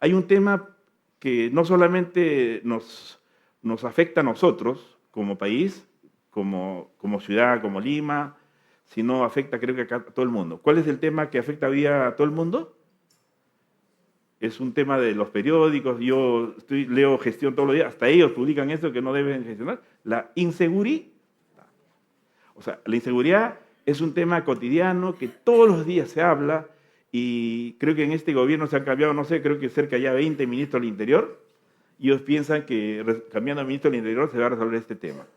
hay un tema que no solamente nos afecta a nosotros como país, como ciudad, como Lima, sino afecta creo que acá a todo el mundo. ¿Cuál es el tema que afecta hoy día a todo el mundo? Es un tema de los periódicos, yo leo gestión todos los días, hasta ellos publican esto que no deben gestionar, la inseguridad. O sea, la inseguridad es un tema cotidiano que todos los días se habla y creo que en este gobierno se han cambiado, no sé, creo que cerca ya 20 ministros del Interior y ellos piensan que cambiando de ministro del Interior se va a resolver este tema.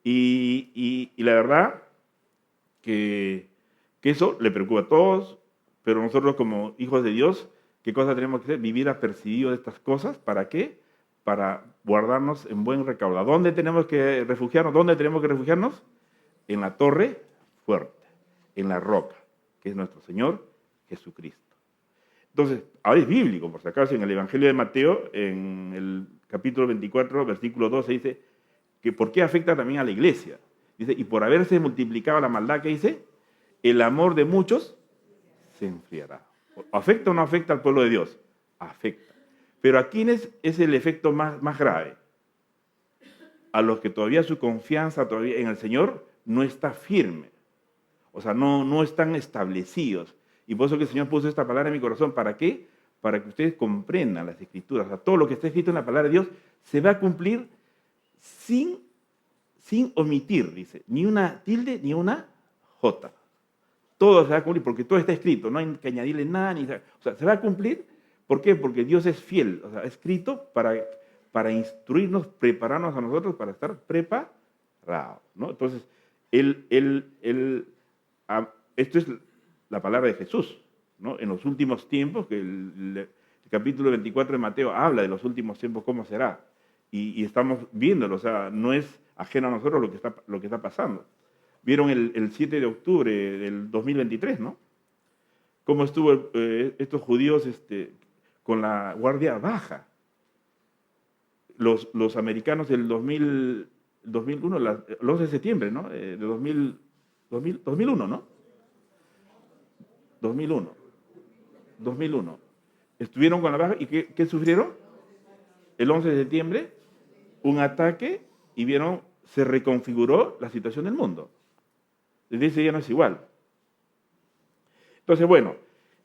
Y la verdad que eso le preocupa a todos, pero nosotros como hijos de Dios, ¿qué cosa tenemos que hacer? Vivir apercibidos de estas cosas. ¿Para qué? Para guardarnos en buen recaudo. ¿Dónde tenemos que refugiarnos? ¿Dónde tenemos que refugiarnos? En la torre fuerte, en la roca, que es nuestro Señor Jesucristo. Entonces, ahora es bíblico, por si acaso, en el Evangelio de Mateo, en el capítulo 24, versículo 12, dice que por qué afecta también a la iglesia. Dice, y por haberse multiplicado la maldad, que dice, el amor de muchos se enfriará. ¿Afecta o no afecta al pueblo de Dios? Afecta. Pero ¿a quiénes es el efecto más grave? A los que todavía su confianza todavía en el Señor no está firme. O sea, no están establecidos. Y por eso que el Señor puso esta palabra en mi corazón. ¿Para qué? Para que ustedes comprendan las Escrituras. O sea, todo lo que está escrito en la palabra de Dios se va a cumplir sin omitir, dice. Ni una tilde, ni una jota. Todo se va a cumplir porque todo está escrito. No hay que añadirle nada. O sea, se va a cumplir. ¿Por qué? Porque Dios es fiel. O sea, escrito para instruirnos, prepararnos a nosotros para estar preparados, ¿no? Entonces, esto es la palabra de Jesús, ¿no? En los últimos tiempos, que el capítulo 24 de Mateo habla de los últimos tiempos, cómo será. Y estamos viéndolo, o sea, no es ajeno a nosotros lo que está pasando. Vieron el 7 de octubre del 2023, ¿no? Cómo estuvo estos judíos con la guardia baja. Los americanos del 2001, el 11 de septiembre, ¿no? De 2001, ¿no? 2001. Estuvieron con la baja y ¿qué sufrieron? El 11 de septiembre, un ataque y vieron, se reconfiguró la situación del mundo. Desde ese día no es igual. Entonces, bueno,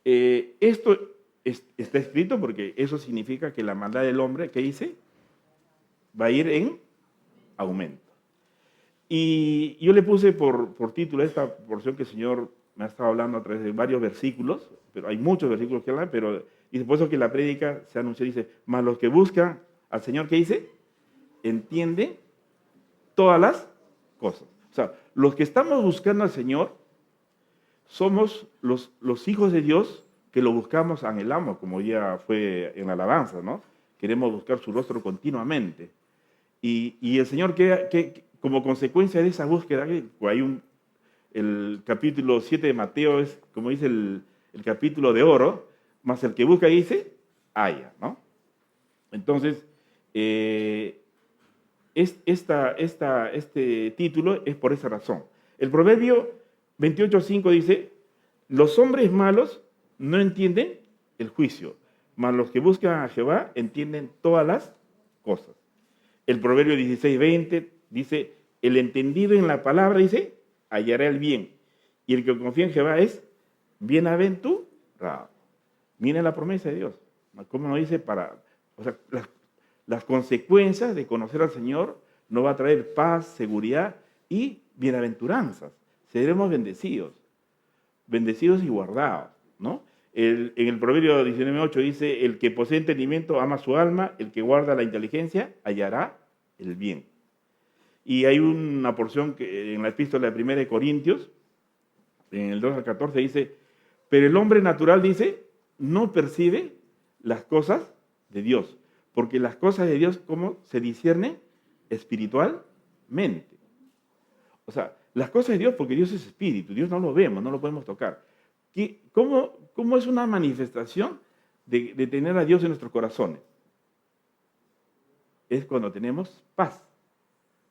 esto está escrito porque eso significa que la maldad del hombre, ¿qué dice? Va a ir en aumento. Y yo le puse por título esta porción que el Señor me ha estado hablando a través de varios versículos, pero hay muchos versículos que hablan, pero dice, por eso que la prédica se anunció, dice, más los que buscan al Señor, ¿qué dice? Entiende todas las cosas. O sea, los que estamos buscando al Señor somos los hijos de Dios que lo buscamos, anhelamos, como ya fue en la alabanza, ¿no? Queremos buscar su rostro continuamente. Y el Señor, que como consecuencia de esa búsqueda, el capítulo 7 de Mateo es, como dice el capítulo de oro, más el que busca dice, halla, ¿no? Entonces, este título es por esa razón. El Proverbio 28:5 dice, los hombres malos no entienden el juicio, mas los que buscan a Jehová entienden todas las cosas. El Proverbio 16:20 dice, el entendido en la palabra, dice, hallará el bien. Y el que confía en Jehová es bienaventurado. Miren la promesa de Dios. ¿Cómo nos dice? O sea, las consecuencias de conocer al Señor nos va a traer paz, seguridad y bienaventuranzas. Seremos bendecidos y guardados, ¿no? En el Proverbio 19:8 dice, el que posee entendimiento ama su alma, el que guarda la inteligencia hallará el bien. Y hay una porción que en la epístola de 1 Corintios, en el 2 al 14 dice, pero el hombre natural, dice, no percibe las cosas de Dios, porque las cosas de Dios, ¿cómo se disciernen? Espiritualmente. O sea, las cosas de Dios, porque Dios es espíritu, Dios no lo vemos, no lo podemos tocar. ¿Cómo es una manifestación de tener a Dios en nuestros corazones? Es cuando tenemos paz,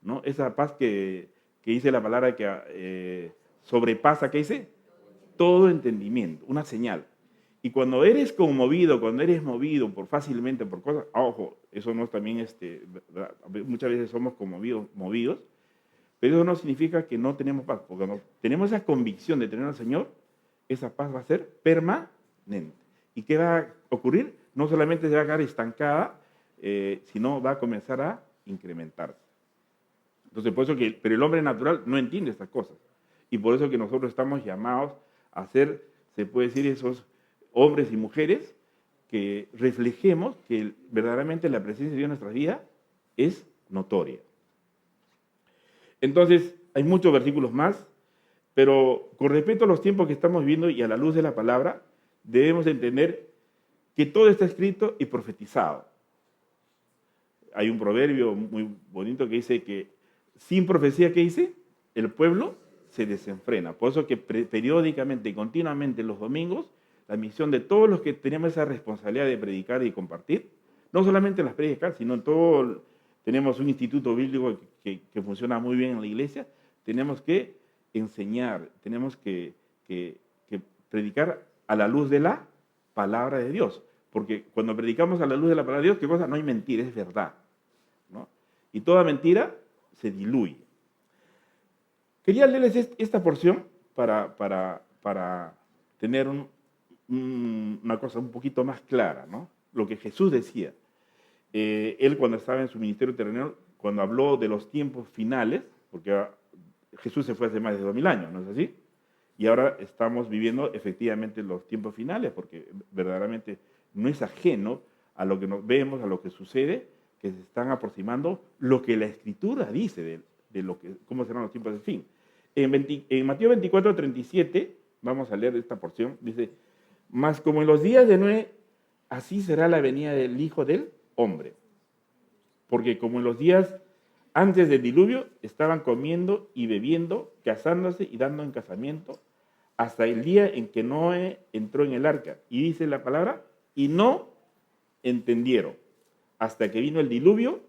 ¿no? Esa paz que dice la palabra que sobrepasa, ¿qué dice? Todo entendimiento, una señal. Y cuando eres conmovido, cuando eres movido fácilmente por cosas, ojo, eso no es también, ¿verdad? Muchas veces somos movidos, pero eso no significa que no tenemos paz, porque cuando tenemos esa convicción de tener al Señor, esa paz va a ser permanente. ¿Y qué va a ocurrir? No solamente se va a quedar estancada, sino va a comenzar a incrementarse. Entonces, por eso pero el hombre natural no entiende estas cosas. Y por eso que nosotros estamos llamados a ser, se puede decir, esos hombres y mujeres que reflejemos que verdaderamente la presencia de Dios en nuestras vidas es notoria. Entonces, hay muchos versículos más, pero con respecto a los tiempos que estamos viviendo y a la luz de la palabra, debemos entender que todo está escrito y profetizado. Hay un proverbio muy bonito que dice que sin profecía, ¿qué dice? El pueblo se desenfrena. Por eso que periódicamente y continuamente los domingos, la misión de todos los que tenemos esa responsabilidad de predicar y compartir, no solamente en las predicas, sino en todo, tenemos un instituto bíblico que funciona muy bien en la iglesia, tenemos que enseñar, tenemos que predicar a la luz de la palabra de Dios. Porque cuando predicamos a la luz de la palabra de Dios, ¿qué cosa? No hay mentira, es verdad, ¿no? Y toda mentira se diluye. Quería leerles esta porción para tener una cosa un poquito más clara, ¿no? Lo que Jesús decía. Él cuando estaba en su ministerio terrenal, cuando habló de los tiempos finales, porque Jesús se fue hace más de 2000 años, ¿no es así? Y ahora estamos viviendo efectivamente los tiempos finales, porque verdaderamente no es ajeno a lo que nos vemos, a lo que sucede, que se están aproximando lo que la Escritura dice de cómo serán los tiempos del fin. En Mateo 24, 37, vamos a leer esta porción, dice, mas como en los días de Noé, así será la venida del Hijo del Hombre. Porque como en los días antes del diluvio, estaban comiendo y bebiendo, casándose y dando en casamiento, hasta el día en que Noé entró en el arca. Y dice la palabra, y no entendieron, hasta que vino el diluvio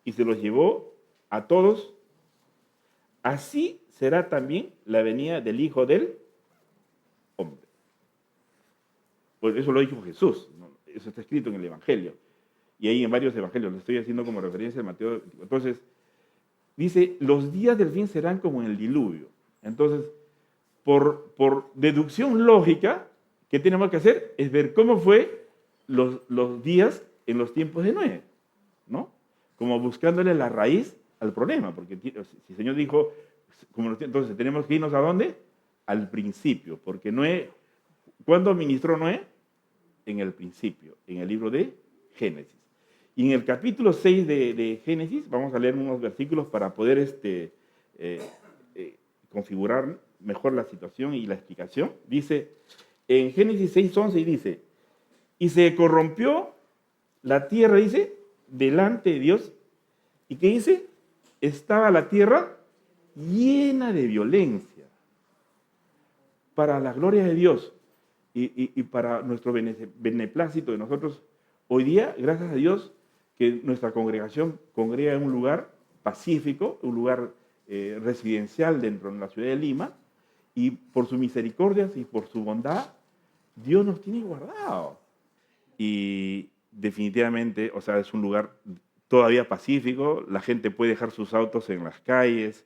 y se los llevó a todos. Así será también la venida del Hijo del Hombre. Pues eso lo dijo Jesús, ¿no? Eso está escrito en el Evangelio. Y ahí en varios evangelios, lo estoy haciendo como referencia a Mateo. Entonces, dice, los días del fin serán como en el diluvio. Entonces, por deducción lógica, ¿qué tenemos que hacer? Es ver cómo fue los días en los tiempos de Noé, ¿no? Como buscándole la raíz al problema, porque si el Señor dijo, entonces tenemos que irnos ¿a dónde? Al principio, porque Noé, ¿cuándo ministró Noé? En el principio, en el libro de Génesis. Y en el capítulo 6 de Génesis, vamos a leer unos versículos para poder configurar mejor la situación y la explicación. Dice, en Génesis 6:11 dice, y se corrompió la tierra, dice, delante de Dios. ¿Y qué dice? Estaba la tierra llena de violencia. Para la gloria de Dios y para nuestro beneplácito de nosotros, hoy día, gracias a Dios, que nuestra congregación congrega en un lugar pacífico, un lugar residencial dentro de la ciudad de Lima, y por sus misericordias y por su bondad, Dios nos tiene guardado. Y definitivamente, o sea, es un lugar todavía pacífico, la gente puede dejar sus autos en las calles,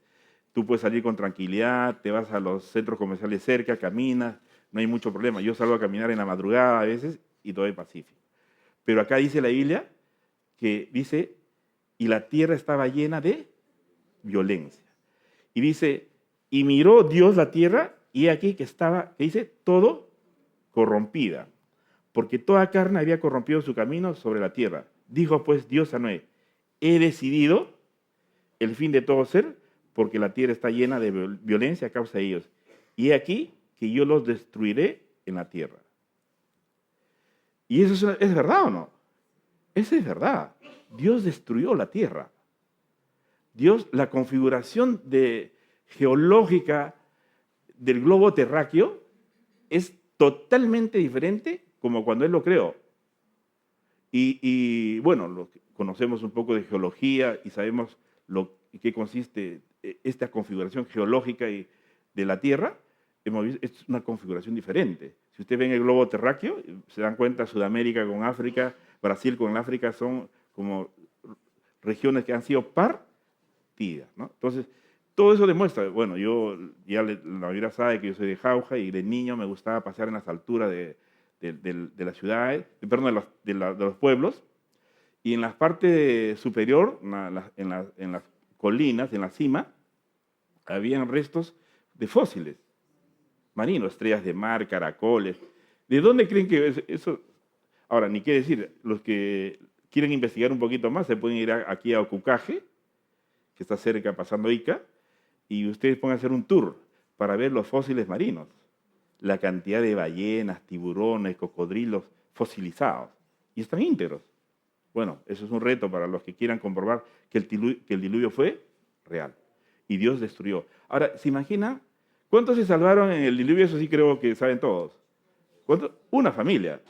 tú puedes salir con tranquilidad, te vas a los centros comerciales cerca, caminas, no hay mucho problema. Yo salgo a caminar en la madrugada a veces y todo es pacífico. Pero acá dice la Biblia que dice, y la tierra estaba llena de violencia. Y dice, y miró Dios la tierra, y aquí que estaba, que dice, todo corrompida, porque toda carne había corrompido su camino sobre la tierra. Dijo pues Dios a Noé, he decidido el fin de todo ser, porque la tierra está llena de violencia a causa de ellos. Y he aquí que yo los destruiré en la tierra. ¿Y eso es verdad o no? Eso es verdad. Dios destruyó la tierra. Dios, la configuración geológica del globo terráqueo es totalmente diferente como cuando Él lo creó. Y bueno, conocemos un poco de geología y sabemos qué consiste esta configuración geológica de la Tierra. es una configuración diferente. Si ustedes ven el globo terráqueo, se dan cuenta, Sudamérica con África, Brasil con África son como regiones que han sido partidas, ¿no? Entonces, todo eso demuestra, bueno, yo ya la mayoría sabe que yo soy de Jauja y de niño me gustaba pasear en las alturas de las ciudades, perdón, de los pueblos, y en la parte superior, en las colinas, en la cima, habían restos de fósiles marinos, estrellas de mar, caracoles. ¿De dónde creen que eso? Ahora, ni qué decir, los que quieren investigar un poquito más se pueden ir aquí a Ocucaje, que está cerca pasando Ica, y ustedes pueden hacer un tour para ver los fósiles marinos, la cantidad de ballenas, tiburones, cocodrilos fosilizados, y están íntegros. Bueno, eso es un reto para los que quieran comprobar que el diluvio fue real y Dios destruyó. Ahora, ¿se imaginan cuántos se salvaron en el diluvio? Eso sí creo que saben todos. ¿Cuántos? Una familia,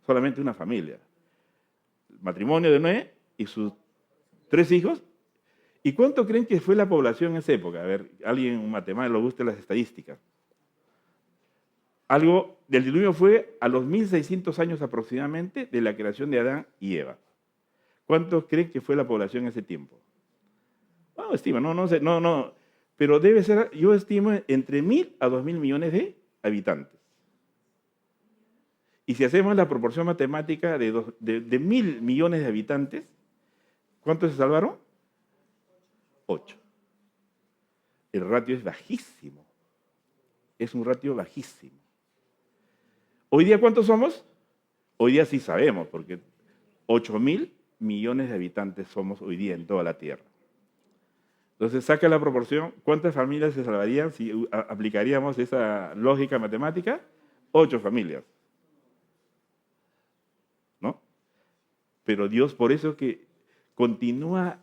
solamente una familia. El matrimonio de Noé y sus 3 hijos. ¿Y cuánto creen que fue la población en esa época? A ver, alguien, un matemático, le guste las estadísticas. Algo del diluvio fue a los 1600 años aproximadamente de la creación de Adán y Eva. ¿Cuántos creen que fue la población en ese tiempo? Bueno, estima, no sé, no. Pero debe ser, yo estimo, entre 1000 a 2000 millones de habitantes. Y si hacemos la proporción matemática de 1000 millones de habitantes, ¿cuántos se salvaron? 8. El ratio es bajísimo. Es un ratio bajísimo. ¿Hoy día cuántos somos? Hoy día sí sabemos, porque 8.000 millones de habitantes somos hoy día en toda la Tierra. Entonces, saca la proporción, ¿cuántas familias se salvarían si aplicaríamos esa lógica matemática? 8 familias. ¿No? Pero Dios, por eso que continúa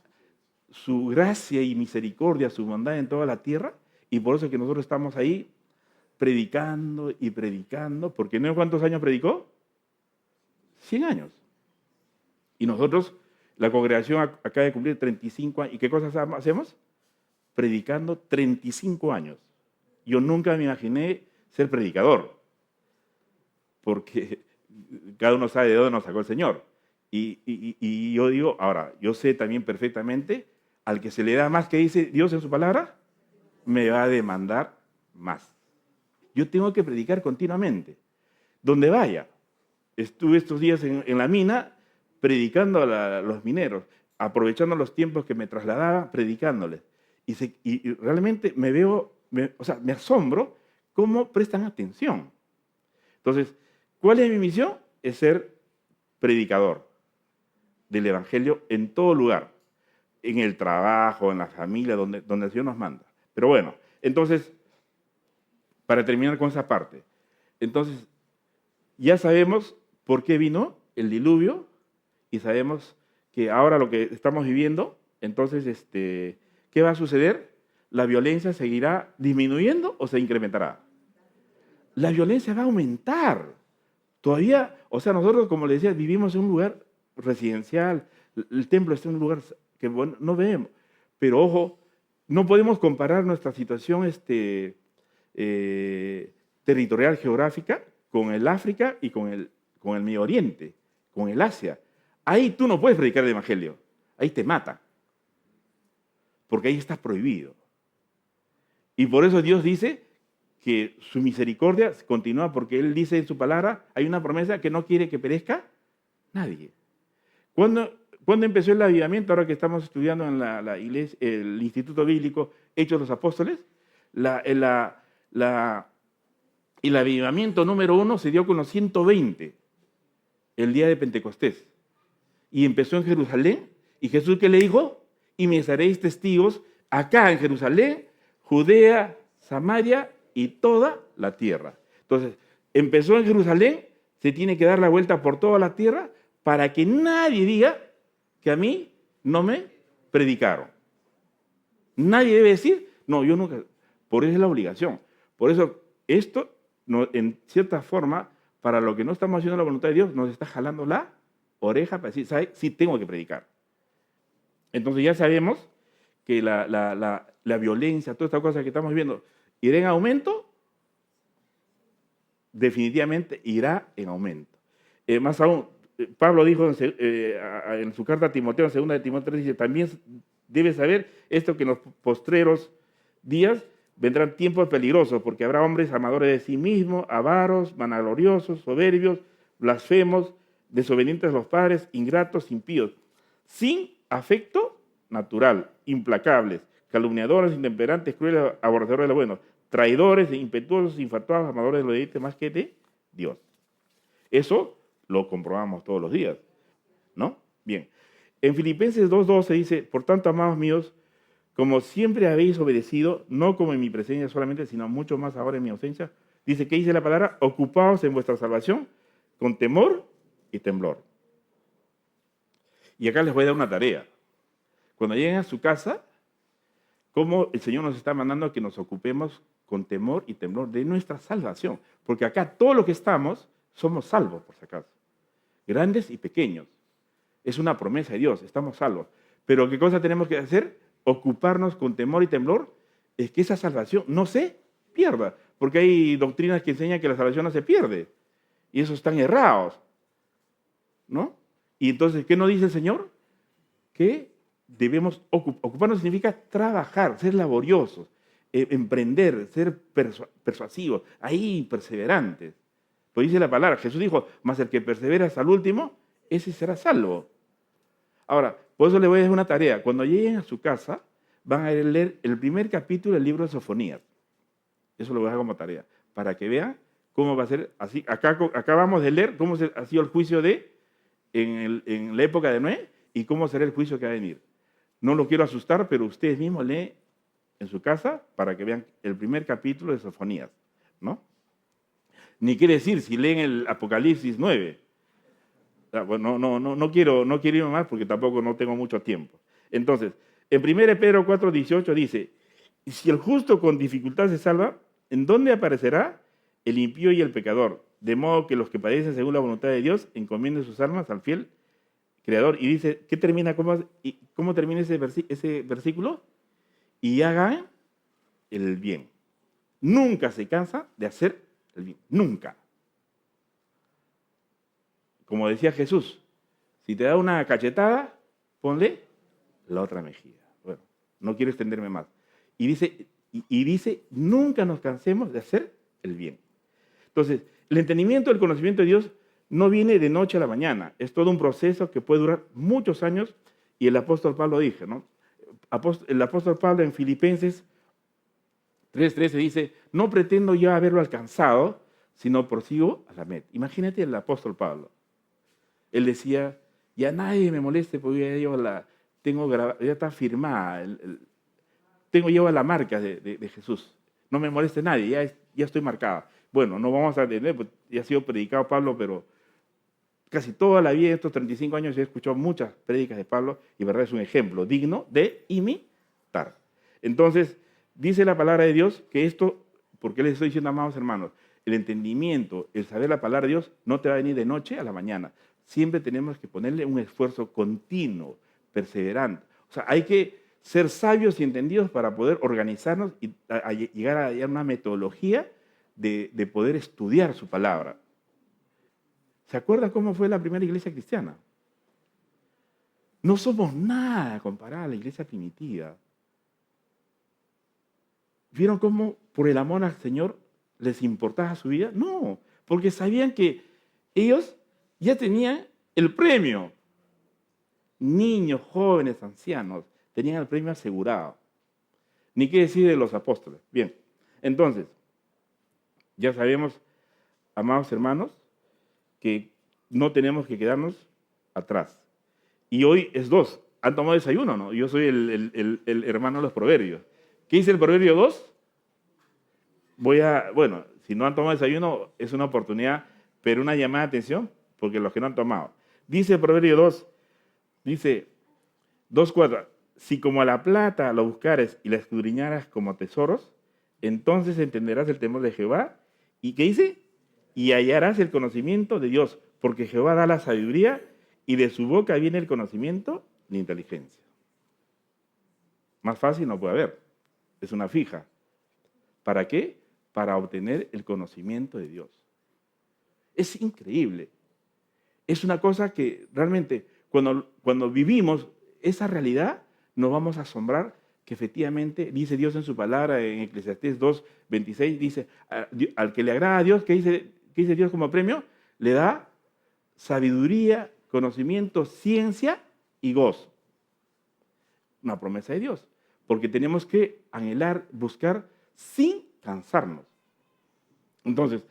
su gracia y misericordia, su bondad en toda la tierra, y por eso que nosotros estamos ahí predicando y predicando, porque ¿no? ¿Cuántos años predicó? 100 años. Y nosotros, la congregación acaba de cumplir 35 años. ¿Y qué cosas hacemos? Predicando 35 años. Yo nunca me imaginé ser predicador, porque cada uno sabe de dónde nos sacó el Señor. Y yo digo, ahora, yo sé también perfectamente, al que se le da más que dice Dios en su palabra, me va a demandar más. Yo tengo que predicar continuamente, donde vaya. Estuve estos días en la mina predicando a los mineros, aprovechando los tiempos que me trasladaba, predicándoles. Y realmente me asombro cómo prestan atención. Entonces, ¿cuál es mi misión? Es ser predicador del Evangelio en todo lugar, en el trabajo, en la familia, donde el Señor nos manda. Pero bueno, entonces, para terminar con esa parte, entonces, ya sabemos por qué vino el diluvio y sabemos que ahora lo que estamos viviendo, entonces, ¿qué va a suceder? ¿La violencia seguirá disminuyendo o se incrementará? La violencia va a aumentar. Todavía, o sea, nosotros, como les decía, vivimos en un lugar residencial, el templo está en un lugar que bueno, no vemos, pero ojo, no podemos comparar nuestra situación territorial geográfica con el África y con el Medio Oriente, con el Asia. Ahí tú no puedes predicar el Evangelio, ahí te matan, porque ahí está prohibido. Y por eso Dios dice que su misericordia continúa, porque Él dice en su palabra, hay una promesa que no quiere que perezca nadie. ¿Cuándo empezó el avivamiento? Ahora que estamos estudiando en la iglesia, el Instituto Bíblico Hechos de los Apóstoles, el avivamiento número 1 se dio con los 120, el día de Pentecostés. Y empezó en Jerusalén. ¿Y Jesús qué le dijo? Y me seréis testigos acá en Jerusalén, Judea, Samaria y toda la tierra. Entonces, empezó en Jerusalén, se tiene que dar la vuelta por toda la tierra para que nadie diga que a mí no me predicaron. Nadie debe decir, no, yo nunca. Por eso es la obligación. Por eso esto, en cierta forma, para lo que no estamos haciendo la voluntad de Dios, nos está jalando la oreja para decir, ¿sabes? Sí tengo que predicar. Entonces ya sabemos que la violencia, todas estas cosas que estamos viendo, ¿irá en aumento definitivamente irá en aumento. Más aún, Pablo dijo en su carta a Timoteo, en 2 de Timoteo 3, dice, también debes saber esto, que en los postreros días vendrán tiempos peligrosos, porque habrá hombres amadores de sí mismos, avaros, vanagloriosos, soberbios, blasfemos, desobedientes a los padres, ingratos, impíos, sin afecto natural, implacables, calumniadores, intemperantes, crueles, aborrecedores de lo bueno, traidores, impetuosos, infatuados, amadores de lo deleite más que de Dios. Eso lo comprobamos todos los días, ¿no? Bien. En Filipenses 2:12 dice, por tanto, amados míos, como siempre habéis obedecido, no como en mi presencia solamente, sino mucho más ahora en mi ausencia, dice, ¿qué dice la palabra? Ocupaos en vuestra salvación con temor y temblor. Y acá les voy a dar una tarea. Cuando lleguen a su casa, cómo el Señor nos está mandando a que nos ocupemos con temor y temblor de nuestra salvación. Porque acá todo lo que estamos, somos salvos, por si acaso. Grandes y pequeños. Es una promesa de Dios, estamos salvos. Pero ¿qué cosa tenemos que hacer? Ocuparnos con temor y temblor, es que esa salvación no se pierda. Porque hay doctrinas que enseñan que la salvación no se pierde. Y esos están errados, ¿no? Y entonces, ¿qué nos dice el Señor? Que debemos ocuparnos significa trabajar, ser laboriosos, emprender, ser persuasivos, ahí perseverantes. Pues dice la palabra, Jesús dijo, mas el que persevera hasta el último, ese será salvo. Ahora, por eso le voy a dar una tarea. Cuando lleguen a su casa, van a leer el primer capítulo del libro de Sofonías. Eso lo voy a dejar como tarea, para que vean cómo va a ser así. Acá vamos a leer cómo ha sido el juicio en la época de Noé y cómo será el juicio que va a venir. No lo quiero asustar, pero ustedes mismos leen en su casa para que vean el primer capítulo de Sofonías, ¿no? Ni quiere decir si leen el Apocalipsis 9. Bueno, no quiero irme más porque tampoco no tengo mucho tiempo. Entonces, en 1 Pedro 4:18 dice, si el justo con dificultad se salva, ¿en dónde aparecerá el impío y el pecador? De modo que los que padecen según la voluntad de Dios encomienden sus almas al fiel Creador. Y dice, ¿cómo termina ese versículo? Y hagan el bien. Nunca se cansa de hacer el bien. Nunca. Como decía Jesús, si te da una cachetada, ponle la otra mejilla. Bueno, no quiero extenderme más. Y dice, nunca nos cansemos de hacer el bien. Entonces, el entendimiento, el conocimiento de Dios no viene de noche a la mañana. Es todo un proceso que puede durar muchos años. Y el apóstol Pablo dice, ¿no? El apóstol Pablo en Filipenses 3:13 dice, no pretendo ya haberlo alcanzado, sino prosigo a la meta. Imagínate el apóstol Pablo. Él decía, ya nadie me moleste porque ya está firmada, llevo la marca de Jesús. No me moleste nadie, ya estoy marcado. Bueno, no vamos a entender, pues ya ha sido predicado Pablo, pero casi toda la vida, estos 35 años, he escuchado muchas prédicas de Pablo y verdad es un ejemplo digno de imitar. Entonces, dice la palabra de Dios que esto, porque les estoy diciendo, amados hermanos, el entendimiento, el saber la palabra de Dios no te va a venir de noche a la mañana. Siempre tenemos que ponerle un esfuerzo continuo, perseverante. O sea, hay que ser sabios y entendidos para poder organizarnos y llegar a una metodología de poder estudiar su palabra. ¿Se acuerdan cómo fue la primera iglesia cristiana? No somos nada comparada a la iglesia primitiva. ¿Vieron cómo por el amor al Señor les importaba su vida? No, porque sabían que ellos ya tenían el premio. Niños, jóvenes, ancianos, tenían el premio asegurado. Ni qué decir de los apóstoles. Bien, entonces, ya sabemos, amados hermanos, que no tenemos que quedarnos atrás. Y hoy es 2. ¿Han tomado desayuno o no? Yo soy el hermano de los proverbios. ¿Qué dice el proverbio 2? Bueno, si no han tomado desayuno, es una oportunidad, pero una llamada de atención, porque los que no han tomado. Dice el proverbio 2, dice 2:4, si como a la plata la buscares y la escudriñaras como tesoros, entonces entenderás el temor de Jehová. ¿Y qué dice? Y hallarás el conocimiento de Dios, porque Jehová da la sabiduría y de su boca viene el conocimiento de inteligencia. Más fácil no puede haber. Es una fija. ¿Para qué? Para obtener el conocimiento de Dios. Es increíble. Es una cosa que realmente cuando vivimos esa realidad nos vamos a asombrar que efectivamente, dice Dios en su palabra en Eclesiastés 2:26, dice, al que le agrada a Dios, qué dice Dios como premio? Le da sabiduría, conocimiento, ciencia y gozo. Una promesa de Dios, porque tenemos que anhelar, buscar sin cansarnos. Entonces,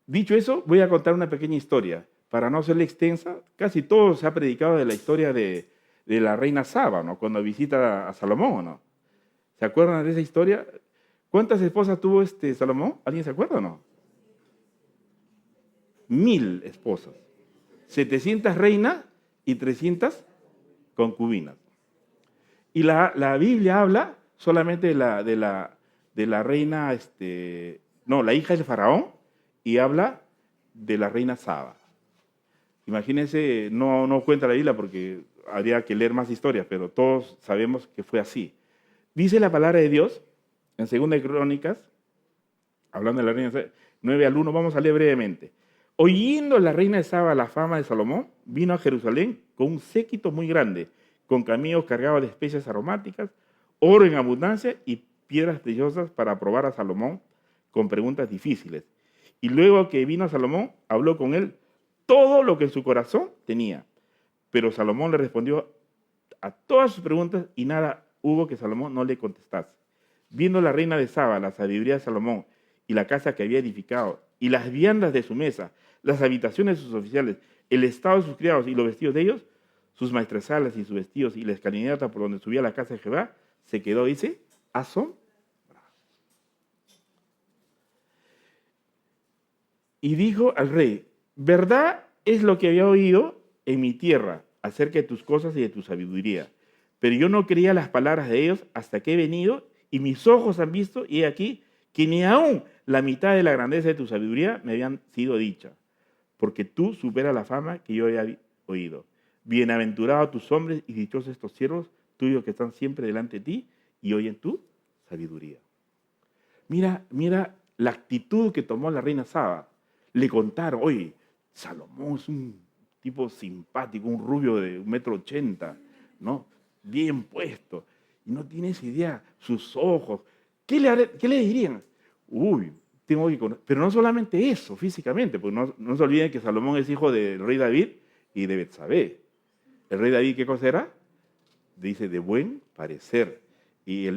dicho eso, voy a contar una pequeña historia. Para no hacerla extensa, casi todo se ha predicado de la historia de la reina Saba, ¿no? Cuando visita a Salomón, ¿no? ¿Se acuerdan de esa historia? ¿Cuántas esposas tuvo Salomón? ¿Alguien se acuerda o no? 1000 esposas, 700 reinas y 300 concubinas. Y la Biblia habla solamente de la reina, la hija del faraón, y habla de la reina Saba. Imagínense, no cuenta la Biblia porque habría que leer más historias, pero todos sabemos que fue así. Dice la palabra de Dios en 2 de Crónicas, hablando de la reina Saba, 9-1, vamos a leer brevemente. Oyendo la reina de Saba la fama de Salomón, vino a Jerusalén con un séquito muy grande, con camellos cargados de especias aromáticas, oro en abundancia y piedras preciosas para probar a Salomón con preguntas difíciles. Y luego que vino Salomón, habló con él todo lo que en su corazón tenía. Pero Salomón le respondió a todas sus preguntas y nada hubo que Salomón no le contestase. Viendo la reina de Saba la sabiduría de Salomón y la casa que había edificado y las viandas de su mesa, las habitaciones de sus oficiales, el estado de sus criados y los vestidos de ellos, sus maestresalas y sus vestidos y la escalinata por donde subía la casa de Jehová, se quedó, dice, asombrado. Y dijo al rey, verdad es lo que había oído en mi tierra acerca de tus cosas y de tu sabiduría, pero yo no creía las palabras de ellos hasta que he venido y mis ojos han visto y he aquí que ni aún la mitad de la grandeza de tu sabiduría me habían sido dicha, porque tú superas la fama que yo había oído. Bienaventurados tus hombres y dichosos estos siervos tuyos que están siempre delante de ti y oyen tu sabiduría. Mira la actitud que tomó la reina Saba. Le contaron, oye, Salomón es un tipo simpático, un rubio de 1,80 m, ¿no? Bien puesto. Y no tienes idea, sus ojos. ¿Qué le dirían? Uy, tengo que conocer. Pero no solamente eso, físicamente, porque no se olviden que Salomón es hijo del rey David y de Betsabé. ¿El rey David qué cosa era? Dice, de buen parecer. ¿Y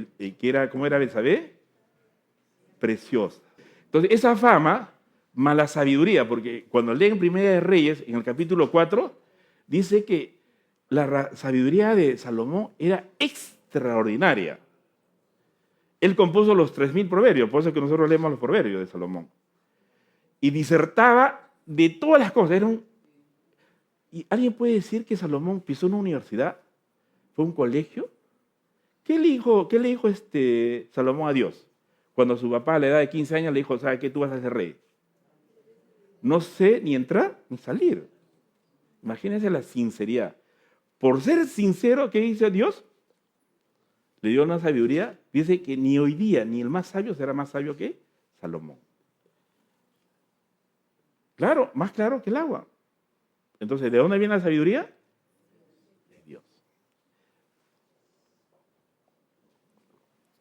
cómo era Betsabé? Preciosa. Entonces, esa fama, más la sabiduría, porque cuando leen Primera de Reyes, en el capítulo 4, dice que la sabiduría de Salomón era extraordinaria. Él compuso los 3000 proverbios, por eso es que nosotros leemos los proverbios de Salomón. Y disertaba de todas las cosas. ¿Y alguien puede decir que Salomón pisó una universidad? ¿Fue un colegio? ¿Qué le dijo Salomón a Dios? Cuando su papá a la edad de 15 años le dijo, ¿sabes qué? Tú vas a ser rey. No sé ni entrar ni salir. Imagínense la sinceridad. Por ser sincero, ¿qué dice Dios? Le dio una sabiduría. Dice que ni hoy día, ni el más sabio será más sabio que Salomón. Claro, más claro que el agua. Entonces, ¿de dónde viene la sabiduría? De Dios.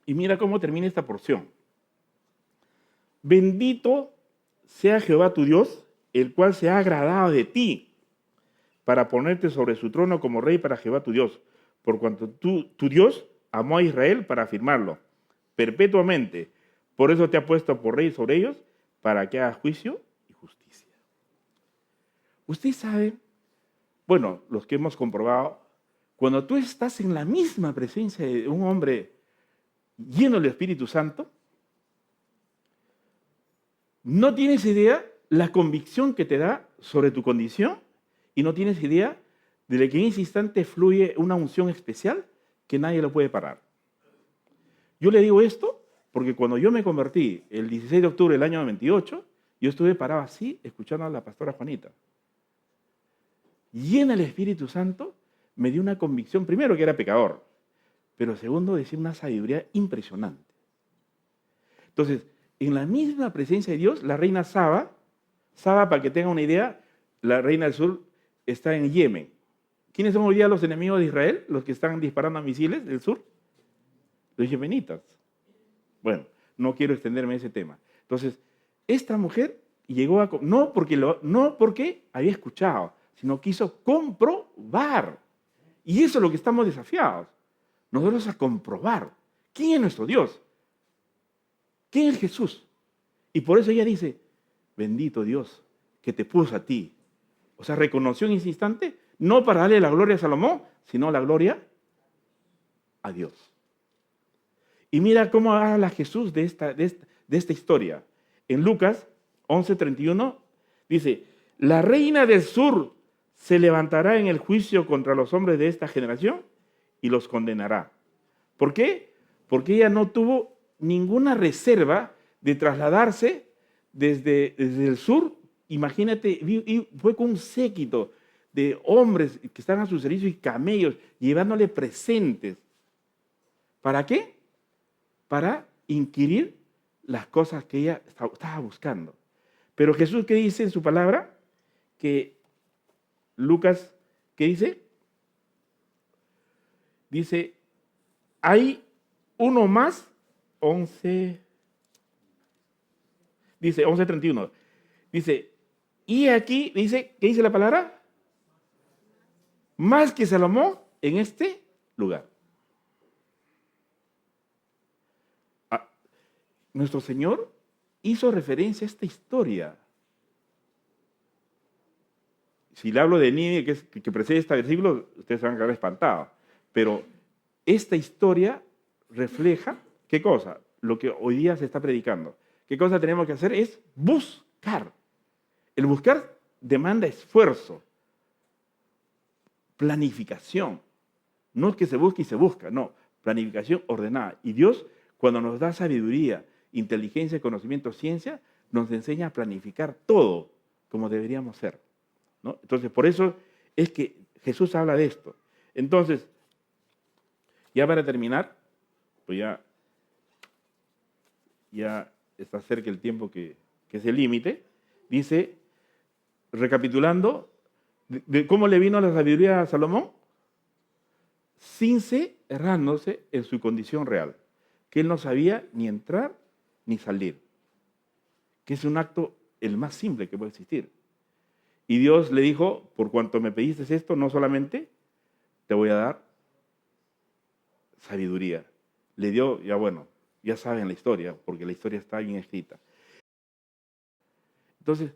Y mira cómo termina esta porción. Bendito sea Jehová tu Dios, el cual se ha agradado de ti, para ponerte sobre su trono como rey para Jehová tu Dios, por cuanto tu Dios amó a Israel para afirmarlo perpetuamente. Por eso te ha puesto por rey sobre ellos, para que haga juicio y justicia. Usted sabe, bueno, los que hemos comprobado, cuando tú estás en la misma presencia de un hombre lleno del Espíritu Santo, no tienes idea la convicción que te da sobre tu condición y no tienes idea de que en ese instante fluye una unción especial que nadie lo puede parar. Yo le digo esto porque cuando yo me convertí el 16 de octubre del año 98, yo estuve parado así escuchando a la pastora Juanita. Llena el Espíritu Santo, me dio una convicción, primero que era pecador, pero segundo, decía una sabiduría impresionante. Entonces, en la misma presencia de Dios, la reina Saba Saba, para que tengan una idea, la reina del sur está en Yemen. ¿Quiénes son hoy día los enemigos de Israel? Los que están disparando misiles del sur. Los yemenitas. Bueno, no quiero extenderme en ese tema. Entonces, esta mujer llegó a... No porque había escuchado, sino quiso comprobar. Y eso es lo que estamos desafiados. Nosotros a comprobar. ¿Quién es nuestro Dios? ¿Quién es Jesús? Y por eso ella dice, bendito Dios que te puso a ti. O sea, reconoció en ese instante, no para darle la gloria a Salomón, sino la gloria a Dios. Y mira cómo habla Jesús de esta historia. En Lucas 11:31 dice, la reina del sur se levantará en el juicio contra los hombres de esta generación y los condenará. ¿Por qué? Porque ella no tuvo ninguna reserva de trasladarse desde el sur. Imagínate, y fue con un séquito de hombres que estaban a su servicio y camellos, llevándole presentes. ¿Para qué? Para inquirir las cosas que ella estaba buscando. Pero Jesús, ¿qué dice en su palabra? Que Lucas, ¿qué dice? Dice, hay uno más, 11, dice 11:31. Dice, y aquí, dice, ¿qué dice la palabra? Más que Salomón en este lugar. Nuestro Señor hizo referencia a esta historia. Si le hablo de Nínive, que precede este versículo, ustedes se van a quedar espantados. Pero esta historia refleja, ¿qué cosa? Lo que hoy día se está predicando. ¿Qué cosa tenemos que hacer? Es buscar. El buscar demanda esfuerzo, planificación. No es que se busque y se busca, no. Planificación ordenada. Y Dios, cuando nos da sabiduría, inteligencia, conocimiento, ciencia, nos enseña a planificar todo como deberíamos ser, ¿no? Entonces, por eso es que Jesús habla de esto. Entonces, ya para terminar, pues ya está cerca el tiempo que es el límite, dice, recapitulando, de cómo le vino la sabiduría a Salomón, sin errándose en su condición real, que él no sabía ni entrar ni salir, que es un acto el más simple que puede existir. Y Dios le dijo, por cuanto me pediste esto, no solamente te voy a dar sabiduría. Le dio, ya saben la historia, porque la historia está bien escrita. Entonces,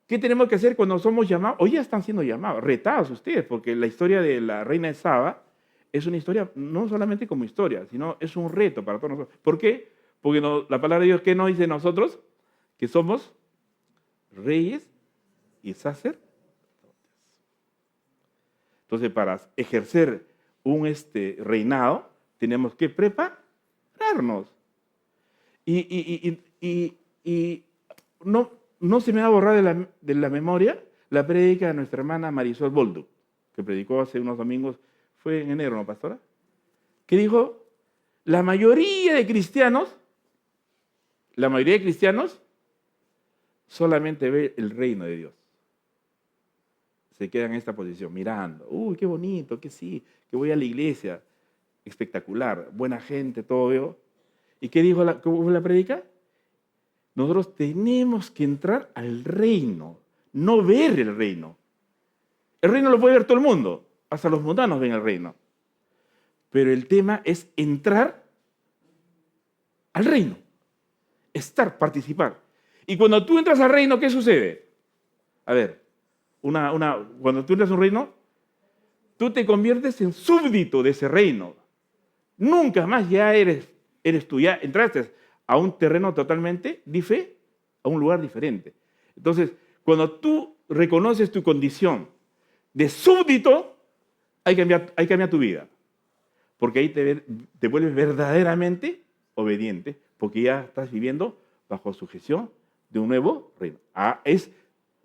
¿qué tenemos que hacer cuando somos llamados? Hoy ya están siendo llamados, retados ustedes, porque la historia de la reina de Saba es una historia, no solamente como historia, sino es un reto para todos nosotros. ¿Por qué? Porque la palabra de Dios, ¿qué nos dice nosotros? Que somos reyes y sacerdotes. Entonces, para ejercer un reinado, tenemos que prepararnos. Y no se me va a borrar de la memoria la prédica de nuestra hermana Marisol Bolduc, que predicó hace unos domingos, fue en enero, ¿no, pastora? Que dijo, la mayoría de cristianos solamente ve el reino de Dios. Se queda en esta posición, mirando. Uy, qué bonito, que sí, que voy a la iglesia. Espectacular, buena gente, todo veo. ¿Y qué dijo cómo fue la prédica? Nosotros tenemos que entrar al reino, no ver el reino. El reino lo puede ver todo el mundo, hasta los mundanos ven el reino. Pero el tema es entrar al reino, participar. Y cuando tú entras al reino, ¿qué sucede? A ver, cuando tú entras a un reino, tú te conviertes en súbdito de ese reino. Nunca más ya eres tú, ya entraste a un terreno totalmente diferente, a un lugar diferente. Entonces, cuando tú reconoces tu condición de súbdito, hay que cambiar tu vida. Porque ahí te vuelves verdaderamente obediente, porque ya estás viviendo bajo sujeción de un nuevo reino. Es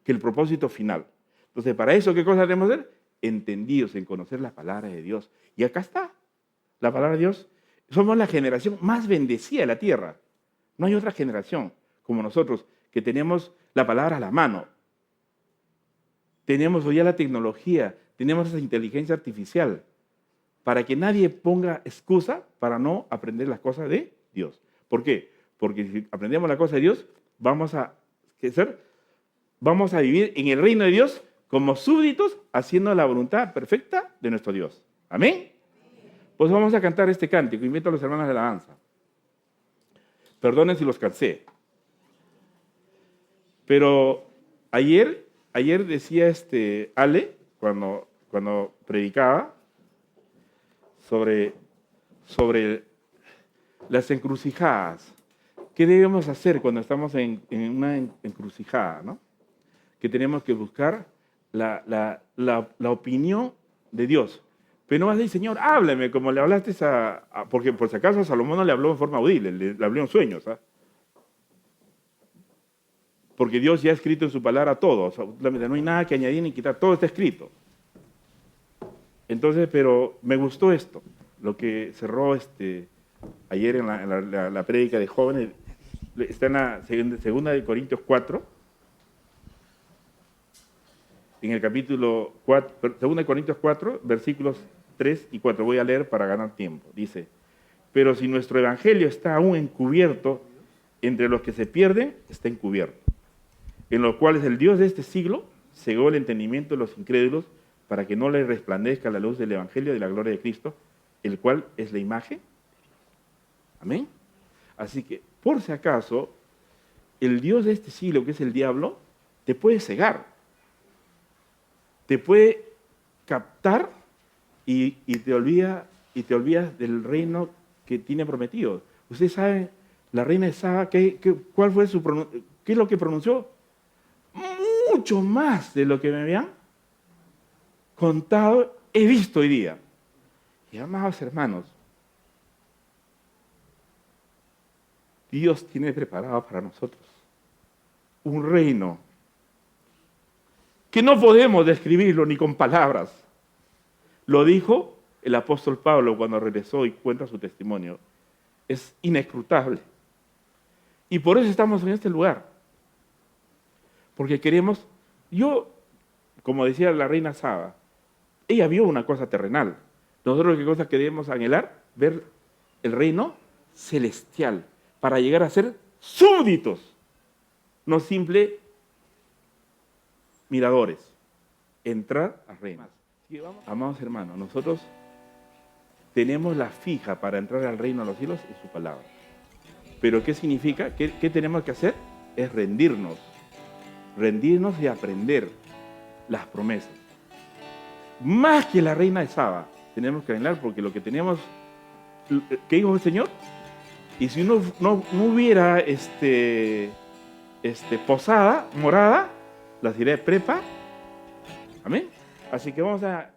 que el propósito final. Entonces, para eso, ¿qué cosa debemos hacer? Entendidos en conocer la palabra de Dios. Y acá está, la palabra de Dios. Somos la generación más bendecida de la tierra. No hay otra generación como nosotros que tenemos la palabra a la mano. Tenemos hoy ya la tecnología, tenemos esa inteligencia artificial, para que nadie ponga excusa para no aprender las cosas de Dios. ¿Por qué? Porque si aprendemos las cosas de Dios, vamos a vivir en el reino de Dios como súbditos, haciendo la voluntad perfecta de nuestro Dios. ¿Amén? Pues vamos a cantar este cántico. Invito a los hermanos de la danza. Perdonen si los cansé. Pero ayer decía Ale, cuando predicaba, sobre las encrucijadas. ¿Qué debemos hacer cuando estamos en una encrucijada, ¿no? Que tenemos que buscar la opinión de Dios. Pero no vas a decir, Señor, háblame, como le hablaste porque por si acaso a Salomón no le habló en forma audible, le habló en sueños, ¿sabes? Porque Dios ya ha escrito en su palabra todo, o sea, no hay nada que añadir ni quitar, todo está escrito. Entonces, pero me gustó esto, lo que cerró ayer en la prédica de jóvenes, está en la segunda de Corintios 4, en el capítulo 4, 2 Corintios 4, versículos 3 y 4, voy a leer para ganar tiempo. Dice, pero si nuestro evangelio está aún encubierto, entre los que se pierden, está encubierto, en los cuales el Dios de este siglo cegó el entendimiento de los incrédulos para que no les resplandezca la luz del evangelio de la gloria de Cristo, el cual es la imagen. Amén. Así que, por si acaso, el Dios de este siglo, que es el diablo, te puede cegar, te puede captar y te olvidas del reino que tiene prometido. Ustedes saben, la reina de Saba, ¿qué es lo que pronunció? Mucho más de lo que me habían contado, he visto hoy día. Y amados hermanos, Dios tiene preparado para nosotros un reino que no podemos describirlo ni con palabras. Lo dijo el apóstol Pablo cuando regresó y cuenta su testimonio. Es inescrutable. Y por eso estamos en este lugar. Porque queremos, como decía la reina Saba, ella vio una cosa terrenal. Nosotros qué cosa queremos anhelar, ver el reino celestial, para llegar a ser súbditos, no simples miradores, entrar al reino. Amados hermanos, nosotros tenemos la fija para entrar al reino de los cielos en su palabra. Pero ¿qué significa? ¿Qué tenemos que hacer? Es rendirnos y aprender las promesas. Más que la reina de Saba, tenemos que anhelar, porque lo que tenemos, ¿qué dijo el Señor? Y si no hubiera posada, morada, las iré prepa. Amén. Así que vamos a...